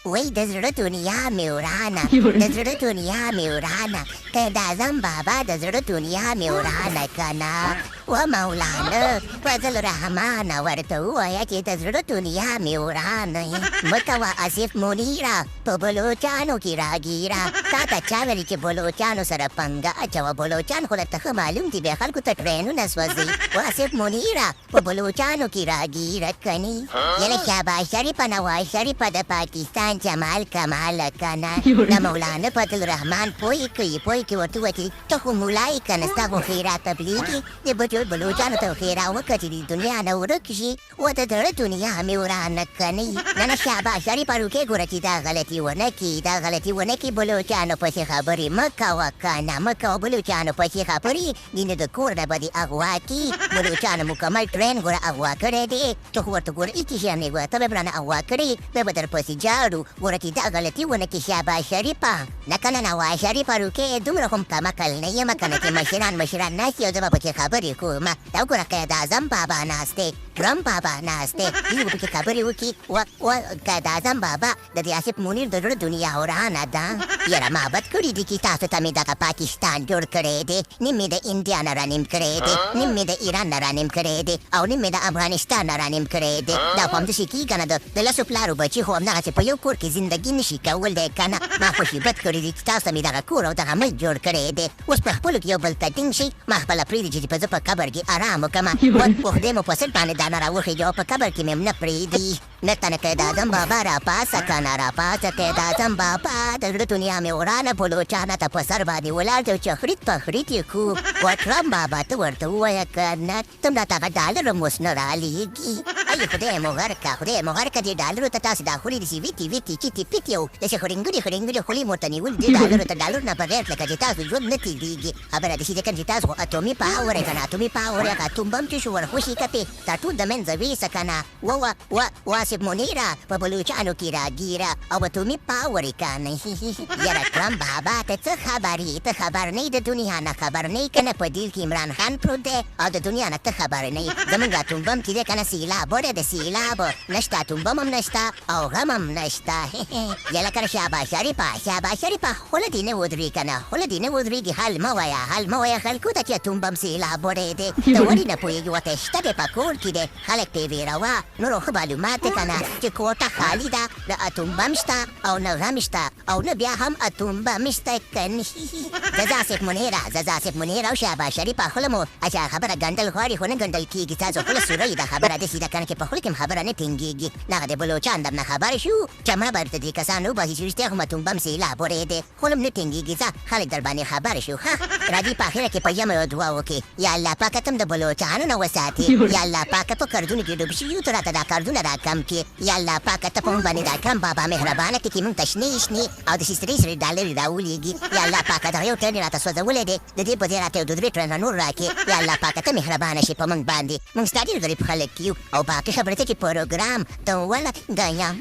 وای د زړه دنیا مې ورانه د زړه دنیا مې ورانه که د اعظم بابا د زړه دنیا مې ورانه کنه و مولانا فضل الرحمن ورته ووایه چې د زړه دنیا مې ورانه مه کوه آصف منیره په بلوچانو کې راګیره تا ته چا ویلي چې بلوچانو سره پنګه اچوه بلوچان خو درته ښه معلوم دي بیا خلکو ته ټرینونه سوځي و آصف منیره په بلوچانو کې راګیره کني یعنې شهباز شریفه نواز شریفه د پاکستان جمال کمال کنه د مولانا فضل الرحمن پوی کوي ورته ووایه چې ته خو مولا یې که نه ستا خو خیرا تبلیغ یې د بلوچانو ته خیرا وکړه چې د دنیا نه ورک شي و د زړه دنیا مې ورانه کني نه نه شهباز شریفه روکې ګوره چې دا غلطي ونه کړي بلوچانو پسې خبرې مه کوه کنه مه کوه بلوچانو پسې خبرې دینه د کور نه به دې اغوا کړي بلوچانو مکمل ټرین ګوره اغوا کړی دی ته خو ورته ګوره هېڅ شی هم نه ګوره ته به رانه اغوا کړې بیا به درپسې جاړو ګوره چې دا غلطي ونه کړي شهباز شریفه نه که نه نواز شریفه روکې دومره خو کم عقل نه یم که نه چې مشران ناست او زه به پکې خبرې کوم دا وګوره قید اعظم بابا ناست دی ټرمپ بابا ناست دی دوی به پکې خبرې وکړي قید اعظم بابا د دې آصف منیر د زړه دنیا ورانه ده یاره ما بد کړي دي چې تاسو ته مې دغه پاکستان جوړ کړی دی نیم مې د انډیا نه رانیم کړی دی نیم مې د ایران نه رانیم کړی دی او نیم مې د افغانستان نه رانیم کړی دی دا خو همداسې کېږي نه د لسو پلارو بچي خو همدغسې په یو کور کې زندګي نشي کول دی که نه ما خوشیبت کړي دي چې تاسو ته مې دغه کور او دغه ملک جوړ کړی دی اوس په خپلو کې یو بل ته ټینګ شي ما خپله پرېږدي چې زه په قبر کې ارام وکړمه په خدای مو په سر باندې دا نه راوخېږي او په قبر کې مې هم نه پرېږدي نرته نه قید اعظم بابا راپاسه که نه راپاسه قید اعظم بابا د زړه دنیا مې ورانه بلوچانو ته په سر باندې ولاړ دی چې خرید په خرید یې کو و ټرمپ بابا ته ورته ووایه که نه دومره ته هغه ډالر هم اوس نه رالیږي ای خدای مو غرقه دې ډالرو ته تاسې دا خولې داسې ویتې چیتې پیتې او داسې خړنګړې خولې مو ورته نیول دې ډالرو نه بغیر لکه چې تاسو ژوند نه تېرېږي خبره داسې ده که چې تاسو خو اتومي پاور یې که نه اتومي پاور یې که اتوم بم چې شو ورخوشي کپې دا ټول د منځه ویسه که نه آصف منیره په بلوچانو کې راګیره او اتومي پاور یې که نه یاره ټرمپ بابا ته څه خبر یې ته خبر نه د دنیا نه خبر نه که نه په دیل کې عمران خان پروت دی او د دنیا نه ته خبر نه زمونږ اتوم بم چې دی که نه سیلاب وړی د سیلاب نشته اتوم بم هم نشته او غم هم نشته یا لکه شهباز شریفه خوله دې نه ودرېږي که نه خوله دې نه ودرېږي حل مه وایه خلکو ته چې اتوم بم سیلاب وړی دی ته ولې نه پوهېږي ورته شته دی په کور کې دی خلک ته یې ویروه نورو ښه معلومات دی که نه چې کوټه خالي ده نه اتوم بم شته او نه غم شته او نه بیا هم اتوم بم شته که نه زه آصف منیره او شهباز شریفه خوله مو اچھا خبره ګنډل غواړي خو نه ګنډل کېږي تاسو خوله سوری ده خبره داسې ده که نه چې په خوله کې هم خبره نه ټینګېږي دغه د بلوچان درنه خبر شو چې مړه به درته دې کسان وباسي چې رښتیا خو اتوم بم سیلاب وړی دی خوله هم نه ټینګېږي ځه خلک در باندې خبر شو ښه راځي په اخره کې په یم یو دعا وکړي یا الله پاکه ته هم د بلوچانو نه وساتې یا الله پاکه په قرضونو کې ډوب شوي یو ته راته دا قرضونه راکم کړي یا الله پاکه ته په موږ باندې دا کم بابا مهربانه کړي چې موږ ته شنې او داسې سرې ډالرې راولېږي یا الله پاکه دغه یو ټرن یې راته سوځولی دی د دې په ځای راته یو 2-3 ټرنه نور راکړي یا الله پاکه ته مهربانه شي په موږ باندې موږ ستا ډېر غریب خلک یو او باقي خبرې ته چې پروګرام ته ولګیم